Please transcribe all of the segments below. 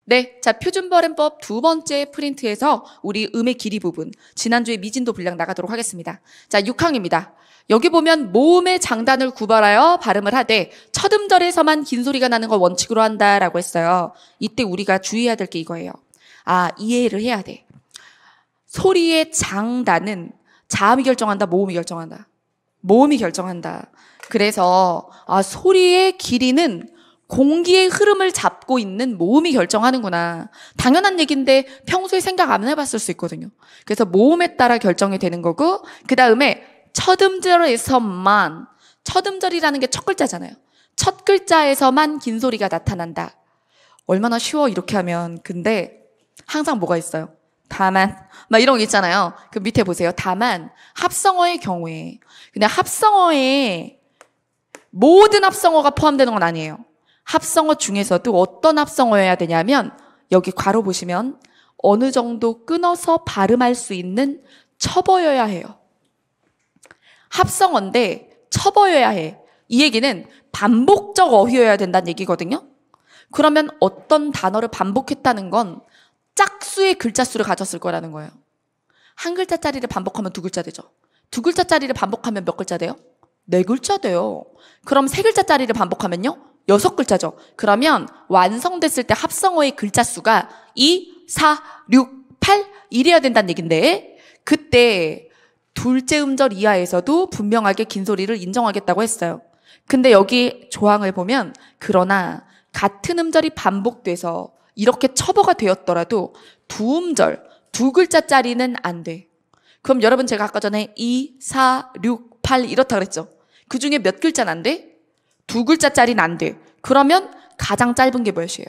네, 자, 표준발음법 두 번째 프린트에서 우리 음의 길이 부분, 지난주에 미진도 분량 나가도록 하겠습니다. 자, 6항입니다. 여기 보면 모음의 장단을 구별하여 발음을 하되 첫 음절에서만 긴 소리가 나는 걸 원칙으로 한다라고 했어요. 이때 우리가 주의해야 될 게 이거예요. 이해를 해야 돼. 소리의 장단은 자음이 결정한다, 모음이 결정한다. 모음이 결정한다. 그래서 소리의 길이는 공기의 흐름을 잡고 있는 모음이 결정하는구나. 당연한 얘기인데 평소에 생각 안 해봤을 수 있거든요. 그래서 모음에 따라 결정이 되는 거고, 그 다음에 첫 음절에서만, 첫 음절이라는 게 첫 글자잖아요. 첫 글자에서만 긴 소리가 나타난다. 얼마나 쉬워 이렇게 하면. 근데 항상 뭐가 있어요? 다만 막 이런 거 있잖아요. 그 밑에 보세요. 다만 합성어의 경우에, 근데 합성어에 모든 합성어가 포함되는 건 아니에요. 합성어 중에서도 어떤 합성어여야 되냐면 여기 괄호 보시면 어느 정도 끊어서 발음할 수 있는 첩어여야 해요. 합성어인데 첩어여야 해. 이 얘기는 반복적 어휘여야 된다는 얘기거든요. 그러면 어떤 단어를 반복했다는 건 짝수의 글자 수를 가졌을 거라는 거예요. 한 글자짜리를 반복하면 두 글자 되죠. 두 글자짜리를 반복하면 몇 글자 돼요? 네 글자 돼요. 그럼 세 글자짜리를 반복하면요? 6글자죠. 그러면 완성됐을 때 합성어의 글자 수가 2, 4, 6, 8 이래야 된다는 얘긴데, 그때 둘째 음절 이하에서도 분명하게 긴 소리를 인정하겠다고 했어요. 근데 여기 조항을 보면 그러나 같은 음절이 반복돼서 이렇게 첩어가 되었더라도 두 음절, 두 글자짜리는 안 돼. 그럼 여러분 제가 아까 전에 2, 4, 6, 8 이렇다 그랬죠. 그 중에 몇 글자는 안 돼? 두 글자짜리는 안 돼. 그러면 가장 짧은 게 몇이에요?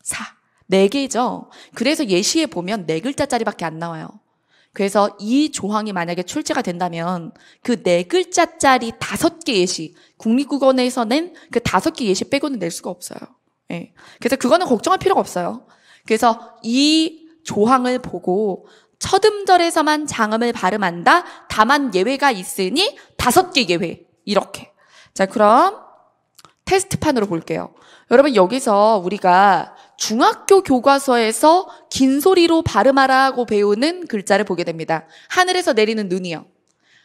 4. 4개죠. 그래서 예시에 보면 4글자짜리밖에 안 나와요. 그래서 이 조항이 만약에 출제가 된다면 그 4글자짜리 5개 예시, 국립국어원에서 낸 그 5개 예시 빼고는 낼 수가 없어요. 예. 그래서 그거는 걱정할 필요가 없어요. 그래서 이 조항을 보고 첫 음절에서만 장음을 발음한다. 다만 예외가 있으니 5개 예외. 이렇게. 자, 그럼 테스트판으로 볼게요. 여러분 여기서 우리가 중학교 교과서에서 긴 소리로 발음하라고 배우는 글자를 보게 됩니다. 하늘에서 내리는 눈이요.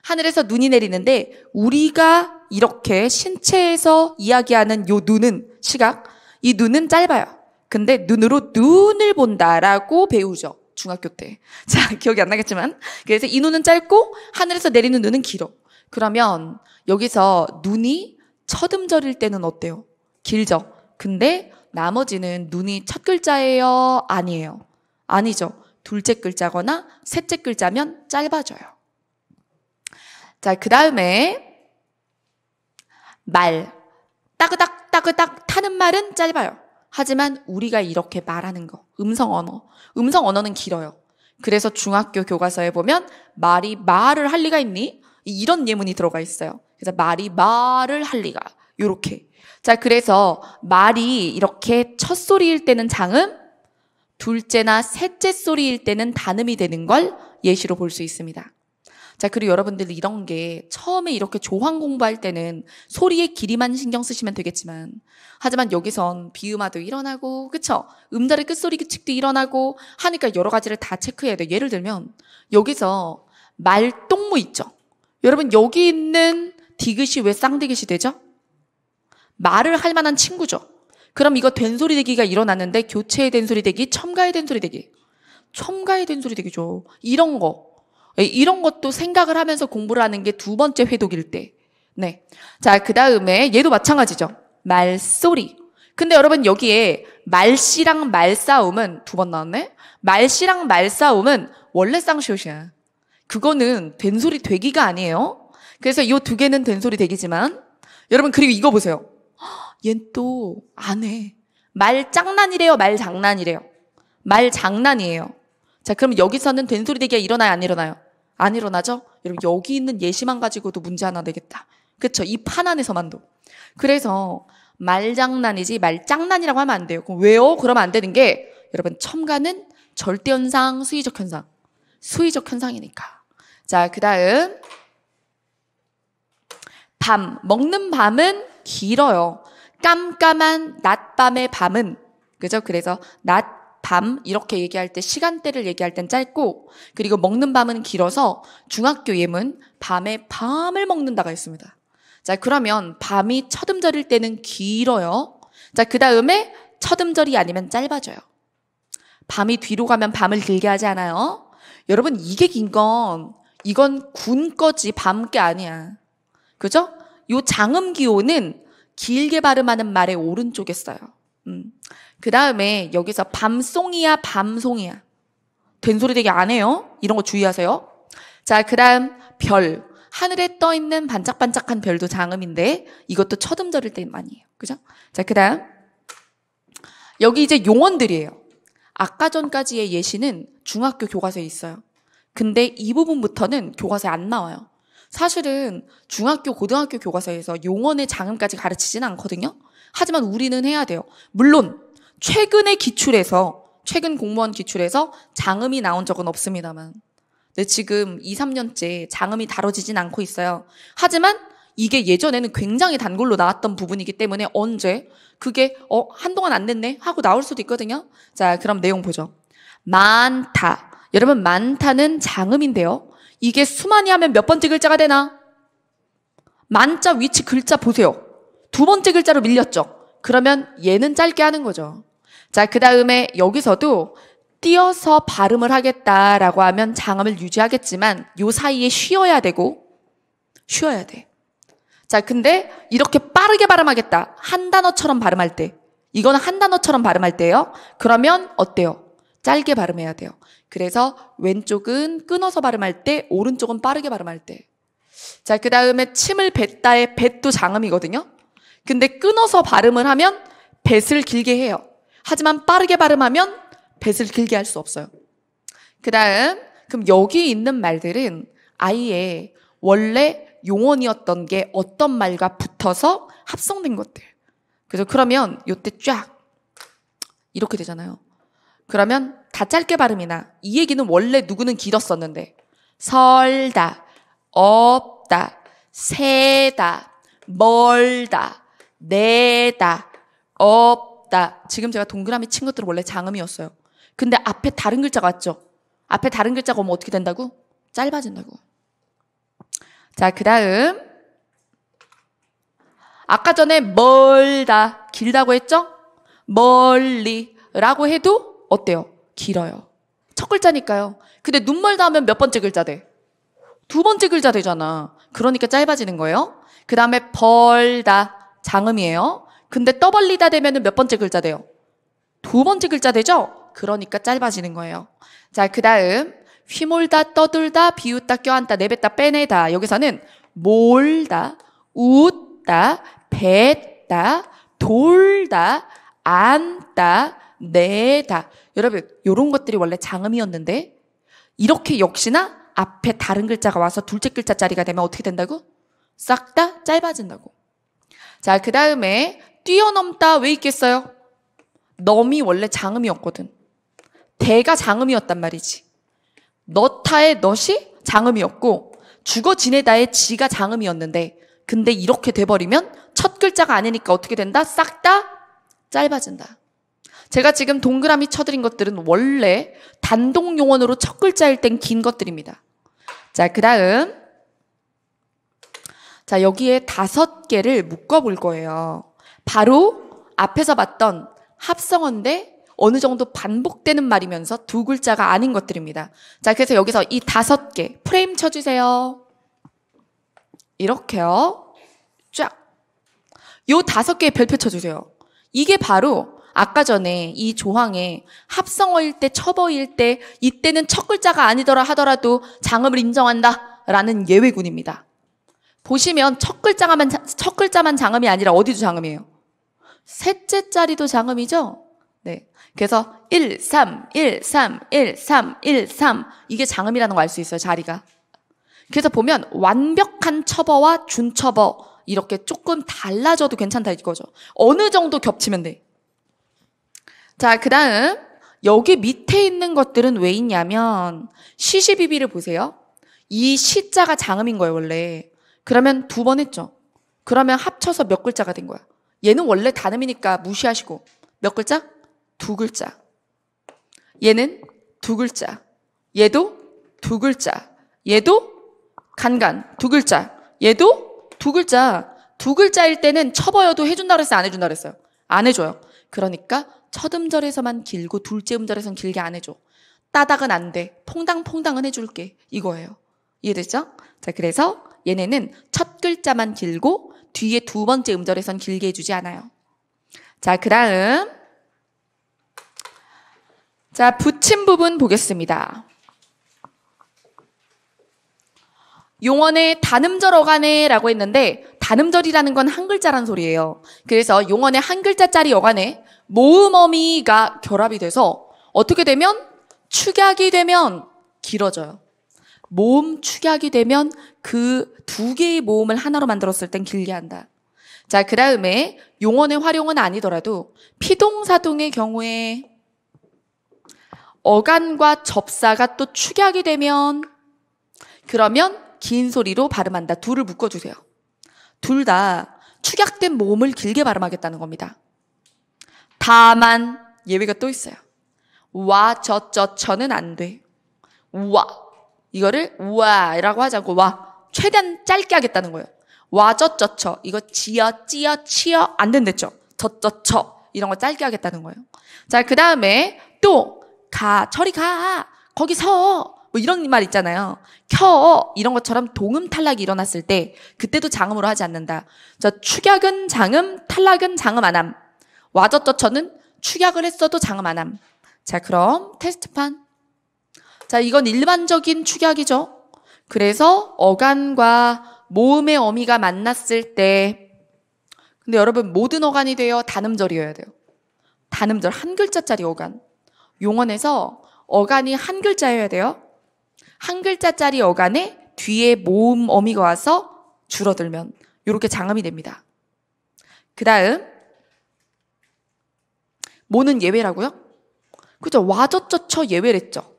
하늘에서 눈이 내리는데 우리가 이렇게 신체에서 이야기하는 요 눈은 시각, 이 눈은 짧아요. 근데 눈으로 눈을 본다라고 배우죠. 중학교 때. 자, 기억이 안 나겠지만. 그래서 이 눈은 짧고 하늘에서 내리는 눈은 길어. 그러면 여기서 눈이 첫 음절일 때는 어때요? 길죠. 근데 나머지는 눈이 첫 글자예요? 아니에요? 아니죠. 둘째 글자거나 셋째 글자면 짧아져요. 자, 그 다음에 말. 따그닥 따그닥 타는 말은 짧아요. 하지만 우리가 이렇게 말하는 거, 음성 언어는 길어요. 그래서 중학교 교과서에 보면 말이 말을 할 리가 있니? 이런 예문이 들어가 있어요. 그래서 말이 말을 할 리가, 요렇게. 자, 그래서 말이 이렇게 첫 소리일 때는 장음, 둘째나 셋째 소리일 때는 단음이 되는 걸 예시로 볼 수 있습니다. 자, 그리고 여러분들 이런 게 처음에 이렇게 조항 공부할 때는 소리의 길이만 신경 쓰시면 되겠지만, 하지만 여기선 비음화도 일어나고, 그쵸? 음절의 끝소리 규칙도 일어나고 하니까 여러 가지를 다 체크해야 돼요. 예를 들면 여기서 말똥무 있죠? 여러분 여기 있는 디귿이 왜 쌍디귿이 되죠? 말을 할 만한 친구죠. 그럼 이거 된소리 대기가 일어났는데 교체의 된소리 대기, 첨가의 된소리 대기. 첨가의 된소리 대기죠. 이런 것도 생각을 하면서 공부를 하는 게 두 번째 회독일 때. 네. 자, 그 다음에 얘도 마찬가지죠. 말소리. 근데 여러분 여기에 말씨랑 말싸움은 두 번 나왔네? 말씨랑 말싸움은 원래 쌍시옷이야. 그거는 된소리 되기가 아니에요. 그래서 이 두 개는 된소리 되기지만, 여러분 그리고 이거 보세요. 얜 또 안 해. 말 장난이래요? 말 장난이래요? 말 장난이에요. 자, 그럼 여기서는 된소리 대기가 일어나요? 안 일어나요? 안 일어나죠? 여러분 여기 있는 예시만 가지고도 문제 하나 내겠다. 그쵸? 이 판 안에서만도. 그래서 말장난이지 말장난이라고 하면 안 돼요. 그럼 왜요? 그러면 안 되는 게, 여러분 첨가는 절대현상, 수의적 현상. 수의적 현상이니까. 자, 그 다음 밤. 먹는 밤은 길어요. 깜깜한 낮밤의 밤은 그죠? 그래서 낮, 밤 이렇게 얘기할 때 시간대를 얘기할 땐 짧고, 그리고 먹는 밤은 길어서 중학교 예문 밤에 밤을 먹는다가 있습니다. 자, 그러면 밤이 첫 음절일 때는 길어요. 자, 그 다음에 첫 음절이 아니면 짧아져요. 밤이 뒤로 가면 밤을 길게 하지 않아요? 여러분, 이게 긴 건 이건 군 거지 밤 게 아니야. 그죠? 요 장음 기호는 길게 발음하는 말의 오른쪽에 써요. 그 다음에 여기서 밤송이야, 밤송이야. 된소리 되게 안 해요. 이런 거 주의하세요. 자, 그 다음 별. 하늘에 떠 있는 반짝반짝한 별도 장음인데 이것도 첫 음절일 때만이에요. 그죠? 자, 그 다음 여기 이제 용언들이에요. 아까 전까지의 예시는 중학교 교과서에 있어요. 근데 이 부분부터는 교과서에 안 나와요. 사실은 중학교, 고등학교 교과서에서 용언의 장음까지 가르치지는 않거든요. 하지만 우리는 해야 돼요. 물론 최근에 기출에서, 최근 공무원 기출에서 장음이 나온 적은 없습니다만, 근데 지금 2, 3년째 장음이 다뤄지진 않고 있어요. 하지만 이게 예전에는 굉장히 단골로 나왔던 부분이기 때문에 언제 그게 한동안 안 됐네 하고 나올 수도 있거든요. 자, 그럼 내용 보죠. 많다. 여러분, 많다는 장음인데요. 이게 수많이 하면 몇 번째 글자가 되나? 만자 위치 글자 보세요. 두 번째 글자로 밀렸죠. 그러면 얘는 짧게 하는 거죠. 자, 그 다음에 여기서도 띄어서 발음을 하겠다라고 하면 장음을 유지하겠지만 요 사이에 쉬어야 되고 쉬어야 돼. 자, 근데 이렇게 빠르게 발음하겠다. 한 단어처럼 발음할 때. 이거는 한 단어처럼 발음할 때예요. 그러면 어때요? 짧게 발음해야 돼요. 그래서 왼쪽은 끊어서 발음할 때, 오른쪽은 빠르게 발음할 때. 자, 그 다음에 침을 뱉다의 뱉도 장음이거든요. 근데 끊어서 발음을 하면 뱉을 길게 해요. 하지만 빠르게 발음하면 뱉을 길게 할 수 없어요. 그 다음, 그럼 여기 있는 말들은 아예 원래 용언이었던 게 어떤 말과 붙어서 합성된 것들. 그래서 그러면 요때 쫙 이렇게 되잖아요. 그러면 다 짧게 발음이나 이 얘기는 원래 누구는 길었었는데 설다, 없다, 세다, 멀다, 내다, 없다. 지금 제가 동그라미 친 것들은 원래 장음이었어요. 근데 앞에 다른 글자가 왔죠. 앞에 다른 글자가 오면 어떻게 된다고? 짧아진다고. 자, 그 다음 아까 전에 멀다, 길다고 했죠? 멀리라고 해도 어때요? 길어요. 첫 글자니까요. 근데 눈멀다 하면 몇 번째 글자 돼? 두 번째 글자 되잖아. 그러니까 짧아지는 거예요. 그 다음에 벌다, 장음이에요. 근데 떠벌리다 되면 몇 번째 글자 돼요? 두 번째 글자 되죠? 그러니까 짧아지는 거예요. 자, 그 다음 휘몰다, 떠들다, 비웃다, 껴안다, 내뱉다, 빼내다. 여기서는 몰다, 웃다, 뱉다, 돌다, 앉다, 내다. 여러분, 이런 것들이 원래 장음이었는데 이렇게 역시나 앞에 다른 글자가 와서 둘째 글자짜리가 되면 어떻게 된다고? 싹 다 짧아진다고. 자, 그 다음에 뛰어넘다 왜 있겠어요? 넘이 원래 장음이었거든. 대가 장음이었단 말이지. 너타의 넛이 장음이었고 죽어 지내다의 지가 장음이었는데 근데 이렇게 돼버리면 첫 글자가 아니니까 어떻게 된다? 싹 다 짧아진다. 제가 지금 동그라미 쳐드린 것들은 원래 단독 용언으로 첫 글자일 땐 긴 것들입니다. 자, 그 다음 자, 여기에 5개를 묶어볼 거예요. 바로 앞에서 봤던 합성어인데 어느 정도 반복되는 말이면서 두 글자가 아닌 것들입니다. 자, 그래서 여기서 이 5개 프레임 쳐주세요. 이렇게요. 쫙. 요 5개의 별표 쳐주세요. 이게 바로 아까 전에 이 조항에 합성어일 때, 첩어일 때, 이때는 첫 글자가 아니더라 하더라도 장음을 인정한다 라는 예외군입니다. 보시면 첫 글자만 장음이 아니라 어디도 장음이에요? 셋째 자리도 장음이죠? 네. 그래서 1, 3, 1, 3, 1, 3, 1, 3 이게 장음이라는 거 알 수 있어요, 자리가. 그래서 보면 완벽한 첩어와 준첩어 이렇게 조금 달라져도 괜찮다 이거죠. 어느 정도 겹치면 돼. 자, 그 다음 여기 밑에 있는 것들은 왜 있냐면 시시비비를 보세요. 이 시자가 장음인 거예요, 원래. 그러면 2번 했죠. 그러면 합쳐서 몇 글자가 된 거야? 얘는 원래 단음이니까 무시하시고 몇 글자? 두 글자. 얘는 두 글자. 얘도 두 글자. 얘도 간간 두 글자. 얘도 두 글자. 두 글자일 때는 쳐버여도 해준다 그랬어요? 안 해준다 그랬어요? 안 해줘요. 그러니까 첫 음절에서만 길고 둘째 음절에선 길게 안 해줘. 따닥은 안 돼. 퐁당퐁당은 해줄게. 이거예요. 이해됐죠? 자, 그래서 얘네는 첫 글자만 길고 뒤에 두 번째 음절에선 길게 해주지 않아요. 자, 그 다음 자, 붙임 부분 보겠습니다. 용언의 단음절 어간에 라고 했는데 단음절이라는 건 한 글자란 소리예요. 그래서 용언의 한 글자짜리 어간에 모음어미가 결합이 돼서 어떻게 되면 축약이 되면 길어져요. 모음 축약이 되면 그 두 개의 모음을 하나로 만들었을 땐 길게 한다. 자, 그 다음에 용언의 활용은 아니더라도 피동사동의 경우에 어간과 접사가 또 축약이 되면 그러면 긴 소리로 발음한다. 둘을 묶어주세요. 둘 다 축약된 모음을 길게 발음하겠다는 겁니다. 다만 예외가 또 있어요. 와, 저는 안 돼. 와, 이거를 우와라고 하지 않고 와, 최대한 짧게 하겠다는 거예요. 와, 저 이거 지어, 찌어, 치어 안 된댔죠. 저 이런 거 짧게 하겠다는 거예요. 자, 그 다음에 또 가, 저리 가, 거기 서, 뭐 이런 말 있잖아요. 켜, 이런 것처럼 동음 탈락이 일어났을 때 그때도 장음으로 하지 않는다. 자, 축약은 장음, 탈락은 장음 안 함. 와저저처는 축약을 했어도 장음 안 함. 자, 그럼 테스트판. 자, 이건 일반적인 축약이죠. 그래서 어간과 모음의 어미가 만났을 때 근데 여러분 모든 어간이 돼요? 단음절이어야 돼요? 단음절 한 글자짜리 어간. 용언에서 어간이 한 글자여야 돼요? 한 글자짜리 어간에 뒤에 모음 어미가 와서 줄어들면 이렇게 장음이 됩니다. 그 다음 모는 예외라고요? 그죠? 와저쩌처 예외랬죠.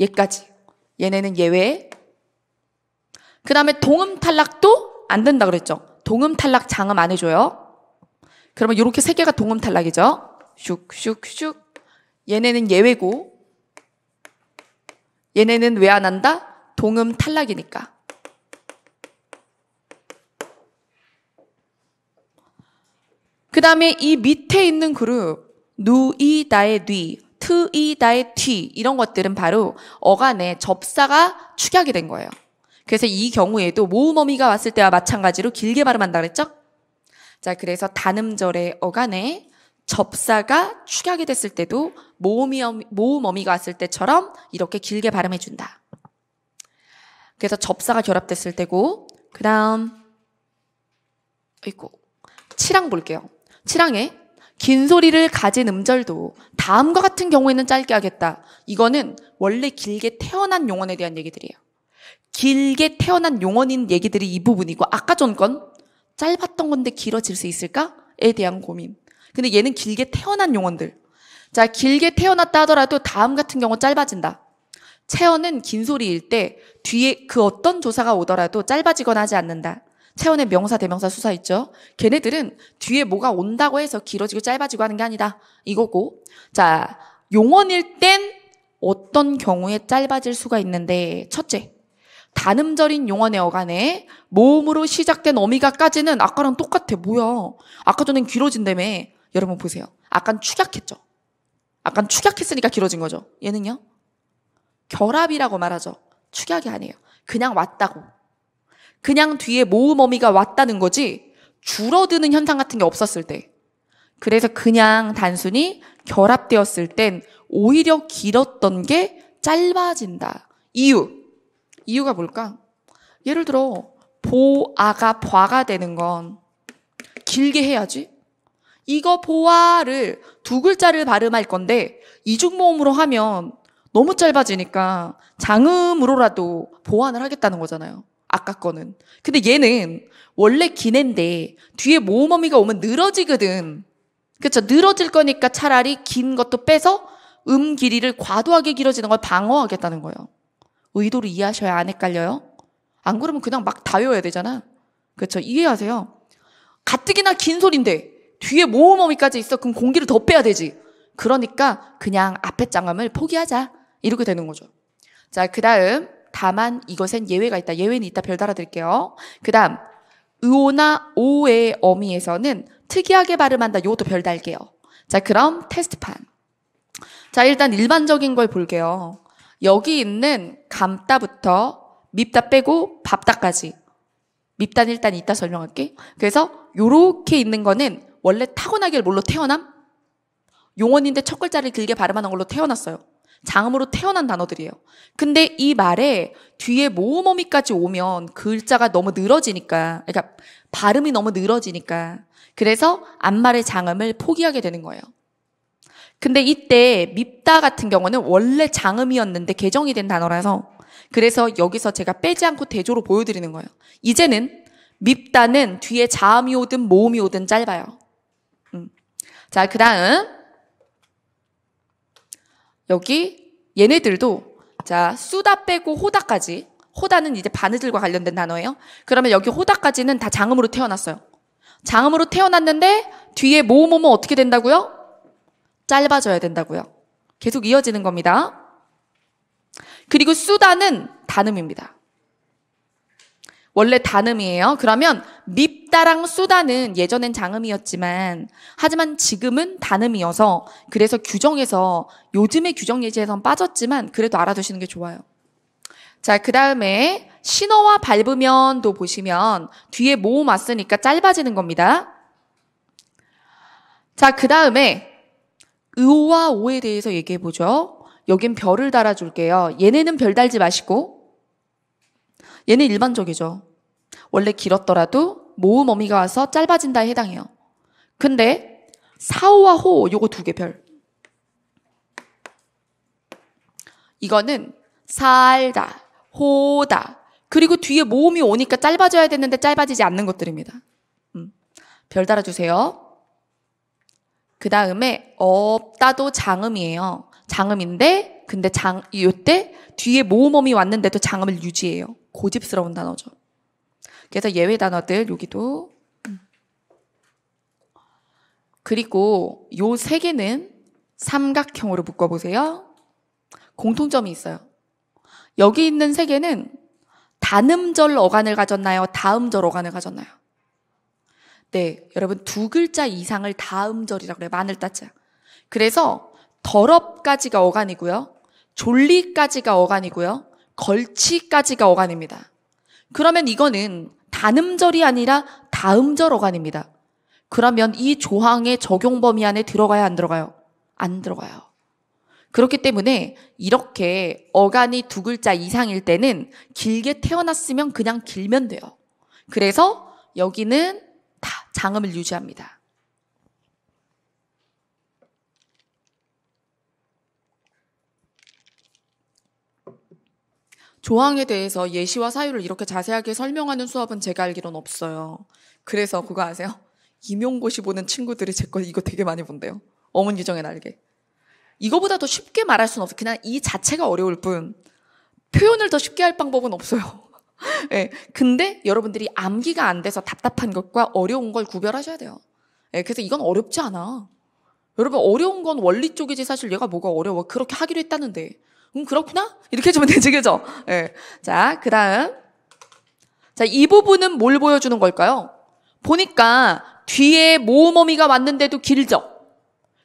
얘까지. 얘네는 예외. 그 다음에 동음 탈락도 안 된다 그랬죠. 동음 탈락 장음 안 해줘요. 그러면 이렇게 세 개가 동음 탈락이죠. 슉슉슉. 얘네는 예외고 얘네는 왜 안 한다? 동음 탈락이니까. 그 다음에 이 밑에 있는 그룹 누이다의 뉘, 트이다의 튀 이런 것들은 바로 어간에 접사가 축약이 된 거예요. 그래서 이 경우에도 모음어미가 왔을 때와 마찬가지로 길게 발음한다 그랬죠? 자, 그래서 단음절의 어간에 접사가 축약이 됐을 때도 모음어미가 왔을 때처럼 이렇게 길게 발음해준다. 그래서 접사가 결합됐을 때고 그 다음 치랑 볼게요. 치랑에 긴 소리를 가진 음절도 다음과 같은 경우에는 짧게 하겠다. 이거는 원래 길게 태어난 용언에 대한 얘기들이에요. 길게 태어난 용언인 얘기들이 이 부분이고 아까 전 건 짧았던 건데 길어질 수 있을까에 대한 고민. 근데 얘는 길게 태어난 용언들. 자, 길게 태어났다 하더라도 다음 같은 경우 짧아진다. 체언은 긴 소리일 때 뒤에 그 어떤 조사가 오더라도 짧아지거나 하지 않는다. 체언의 명사, 대명사, 수사 있죠? 걔네들은 뒤에 뭐가 온다고 해서 길어지고 짧아지고 하는 게 아니다. 이거고. 자, 용언일 땐 어떤 경우에 짧아질 수가 있는데 첫째, 단음절인 용언의 어간에 모음으로 시작된 어미가까지는 아까랑 똑같아. 뭐야. 아까 전엔 길어진다며. 여러분 보세요. 아까 축약했죠. 아까 축약했으니까 길어진 거죠. 얘는요. 결합이라고 말하죠. 축약이 아니에요. 그냥 왔다고. 그냥 뒤에 모음 어미가 왔다는 거지 줄어드는 현상 같은 게 없었을 때. 그래서 그냥 단순히 결합되었을 땐 오히려 길었던 게 짧아진다. 이유가 뭘까? 예를 들어 보아가 봐가 되는 건 길게 해야지. 이거 보아를 두 글자를 발음할 건데 이중모음으로 하면 너무 짧아지니까 장음으로라도 보완을 하겠다는 거잖아요. 아까 거는. 근데 얘는 원래 긴 애인데 뒤에 모음어미가 오면 늘어지거든. 그렇죠? 늘어질 거니까 차라리 긴 것도 빼서 길이를 과도하게 길어지는 걸 방어하겠다는 거예요. 의도를 이해하셔야 안 헷갈려요. 안 그러면 그냥 막 다 외워야 되잖아. 그렇죠? 이해하세요. 가뜩이나 긴 소리인데 뒤에 모음어미까지 있어. 그럼 공기를 더 빼야 되지. 그러니까 그냥 앞에 장음을 포기하자. 이렇게 되는 거죠. 자, 그 다음 다만 이것엔 예외가 있다. 예외는 이따 별 달아드릴게요. 그 다음 의오나 오의 어미에서는 특이하게 발음한다. 요것도 별 달게요. 자, 그럼 테스트판. 자, 일단 일반적인 걸 볼게요. 여기 있는 감따부터 밉다 빼고 밥다까지. 밉다는 일단 이따 설명할게. 그래서 요렇게 있는 거는 원래 타고나길 뭘로 태어남? 용언인데 첫 글자를 길게 발음하는 걸로 태어났어요. 장음으로 태어난 단어들이에요. 근데 이 말에 뒤에 모음어미까지 오면 글자가 너무 늘어지니까, 그러니까 발음이 너무 늘어지니까, 그래서 앞말의 장음을 포기하게 되는 거예요. 근데 이때 밉다 같은 경우는 원래 장음이었는데 개정이 된 단어라서, 그래서 여기서 제가 빼지 않고 대조로 보여드리는 거예요. 이제는 밉다는 뒤에 자음이 오든 모음이 오든 짧아요. 자, 그 다음 여기 얘네들도 자, 쑤다 빼고 호다까지, 호다는 이제 바느질과 관련된 단어예요. 그러면 여기 호다까지는 다 장음으로 태어났어요. 장음으로 태어났는데 뒤에 모음 오면 어떻게 된다고요? 짧아져야 된다고요. 계속 이어지는 겁니다. 그리고 쑤다는 단음입니다. 원래 단음이에요. 그러면 밉다랑 쑤다는 예전엔 장음이었지만 하지만 지금은 단음이어서 그래서 규정에서 요즘의 규정 예제에선 빠졌지만 그래도 알아두시는 게 좋아요. 자, 그 다음에 신어와 밟으면도 보시면 뒤에 모음 왔으니까 짧아지는 겁니다. 자, 그 다음에 의오와 오에 대해서 얘기해보죠. 여긴 별을 달아줄게요. 얘네는 별 달지 마시고 얘는 일반적이죠. 원래 길었더라도 모음 어미가 와서 짧아진다에 해당해요. 근데 사오와 호 요거 두 개 별. 이거는 살다, 호다. 그리고 뒤에 모음이 오니까 짧아져야 되는데 짧아지지 않는 것들입니다. 별 달아주세요. 그 다음에 없다도 장음이에요. 장음인데 근데 요때 뒤에 모음어미 왔는데도 장음을 유지해요. 고집스러운 단어죠. 그래서 예외 단어들 여기도. 그리고 요 세 개는 삼각형으로 묶어보세요. 공통점이 있어요. 여기 있는 세 개는 단음절 어간을 가졌나요? 다음절 어간을 가졌나요? 네, 여러분 두 글자 이상을 다음절이라고 그래요. 마늘 따자. 그래서 더럽까지가 어간이고요. 졸리까지가 어간이고요. 걸치까지가 어간입니다. 그러면 이거는 단음절이 아니라 다음절 어간입니다. 그러면 이 조항의 적용 범위 안에 들어가야 안 들어가요? 안 들어가요. 그렇기 때문에 이렇게 어간이 두 글자 이상일 때는 길게 태어났으면 그냥 길면 돼요. 그래서 여기는 다 장음을 유지합니다. 조항에 대해서 예시와 사유를 이렇게 자세하게 설명하는 수업은 제가 알기로는 없어요. 그래서 그거 아세요? 임용고시 보는 친구들이 제 거 이거 되게 많이 본대요. 어문 규정의 날개. 이거보다 더 쉽게 말할 수는 없어요. 그냥 이 자체가 어려울 뿐 표현을 더 쉽게 할 방법은 없어요. 네, 근데 여러분들이 암기가 안 돼서 답답한 것과 어려운 걸 구별하셔야 돼요. 네, 그래서 이건 어렵지 않아. 여러분 어려운 건 원리 쪽이지 사실 얘가 뭐가 어려워. 그렇게 하기로 했다는데. 그렇구나? 이렇게 해주면 되지, 그죠? 네. 자, 그 다음. 자, 이 부분은 뭘 보여주는 걸까요? 보니까 뒤에 모음어미가 왔는데도 길죠?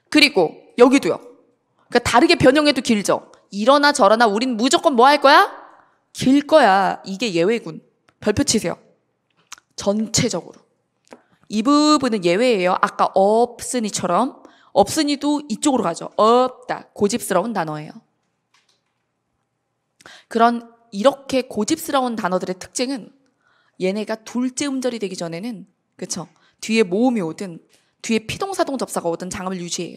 그리고 여기도요. 그러니까 다르게 변형해도 길죠? 이러나 저러나 우린 무조건 뭐 할 거야? 길 거야. 이게 예외군. 별표 치세요. 전체적으로. 이 부분은 예외예요. 아까 없으니처럼. 없으니도 이쪽으로 가죠. 없다. 고집스러운 단어예요. 그런 이렇게 고집스러운 단어들의 특징은 얘네가 둘째 음절이 되기 전에는 그쵸? 뒤에 모음이 오든 뒤에 피동사동 접사가 오든 장음을 유지해요.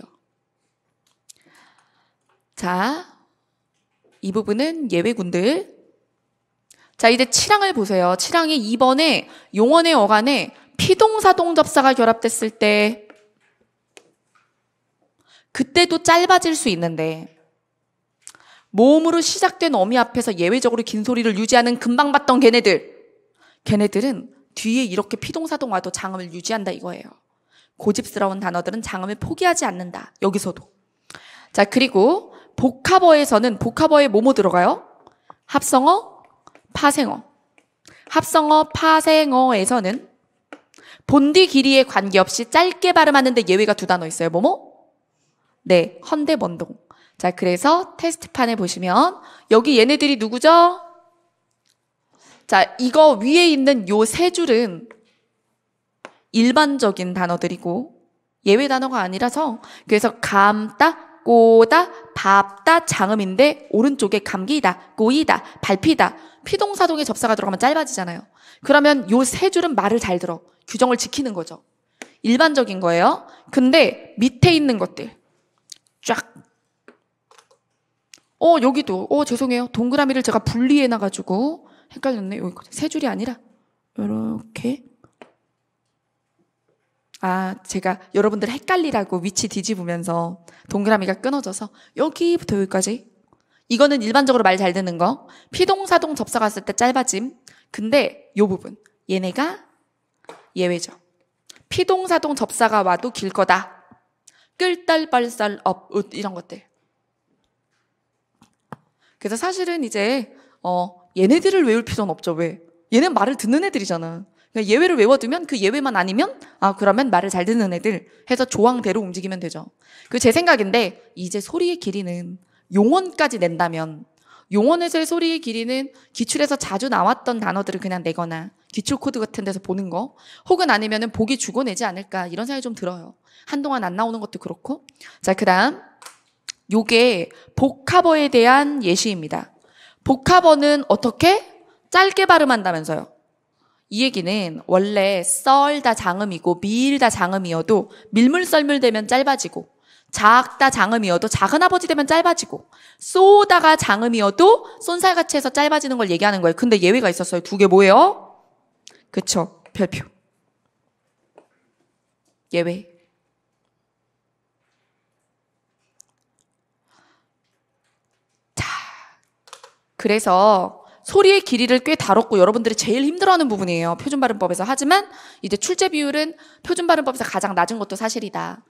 자, 이 부분은 예외군들. 자, 이제 칠항을 보세요. 칠항의 2번에 용언의 어간에 피동사동 접사가 결합됐을 때 그때도 짧아질 수 있는데 모음으로 시작된 어미 앞에서 예외적으로 긴 소리를 유지하는 금방 봤던 걔네들은 뒤에 이렇게 피동사동 와도 장음을 유지한다 이거예요. 고집스러운 단어들은 장음을 포기하지 않는다. 여기서도. 자, 그리고 복합어에서는 복합어에 뭐뭐 들어가요? 합성어, 파생어. 합성어, 파생어에서는 본뒤 길이에 관계없이 짧게 발음하는데 예외가 두 단어 있어요. 뭐뭐? 네, 헌대번동. 자, 그래서 테스트판에 보시면 여기 얘네들이 누구죠? 자, 이거 위에 있는 요 세 줄은 일반적인 단어들이고 예외 단어가 아니라서 그래서 감다, 꼬다, 밥다, 장음인데 오른쪽에 감기다, 꼬이다, 밟히다, 피동사동의 접사가 들어가면 짧아지잖아요. 그러면 요 세 줄은 말을 잘 들어. 규정을 지키는 거죠. 일반적인 거예요. 근데 밑에 있는 것들 쫙. 여기도 죄송해요. 동그라미를 제가 분리해놔가지고 헷갈렸네. 여기 세 줄이 아니라 이렇게. 제가 여러분들 헷갈리라고 위치 뒤집으면서 동그라미가 끊어져서 여기부터 여기까지. 이거는 일반적으로 말 잘 듣는 거. 피동사동 접사 갔을 때 짧아짐. 근데 요 부분 얘네가 예외죠. 피동사동 접사가 와도 길 거다. 끌떨 뻘썰 업 웃 이런 것들. 그래서 사실은 이제 얘네들을 외울 필요는 없죠. 왜? 얘는 말을 듣는 애들이잖아. 그러니까 예외를 외워두면 그 예외만 아니면 그러면 말을 잘 듣는 애들 해서 조항대로 움직이면 되죠. 그 제 생각인데 이제 소리의 길이는 용언까지 낸다면 용언에서의 소리의 길이는 기출에서 자주 나왔던 단어들을 그냥 내거나 기출 코드 같은 데서 보는 거 혹은 아니면은 보기 주고 내지 않을까 이런 생각이 좀 들어요. 한동안 안 나오는 것도 그렇고. 자, 그다음 요게 복합어에 대한 예시입니다. 복합어는 어떻게? 짧게 발음한다면서요. 이 얘기는 원래 썰다 장음이고 밀다 장음이어도 밀물썰물 되면 짧아지고 작다 장음이어도 작은아버지 되면 짧아지고 쏘다가 장음이어도 쏜살같이 해서 짧아지는 걸 얘기하는 거예요. 근데 예외가 있었어요. 두 개 뭐예요? 그쵸. 별표. 예외. 자, 그래서 소리의 길이를 꽤 다뤘고 여러분들이 제일 힘들어하는 부분이에요. 표준발음법에서. 하지만 이제 출제 비율은 표준발음법에서 가장 낮은 것도 사실이다.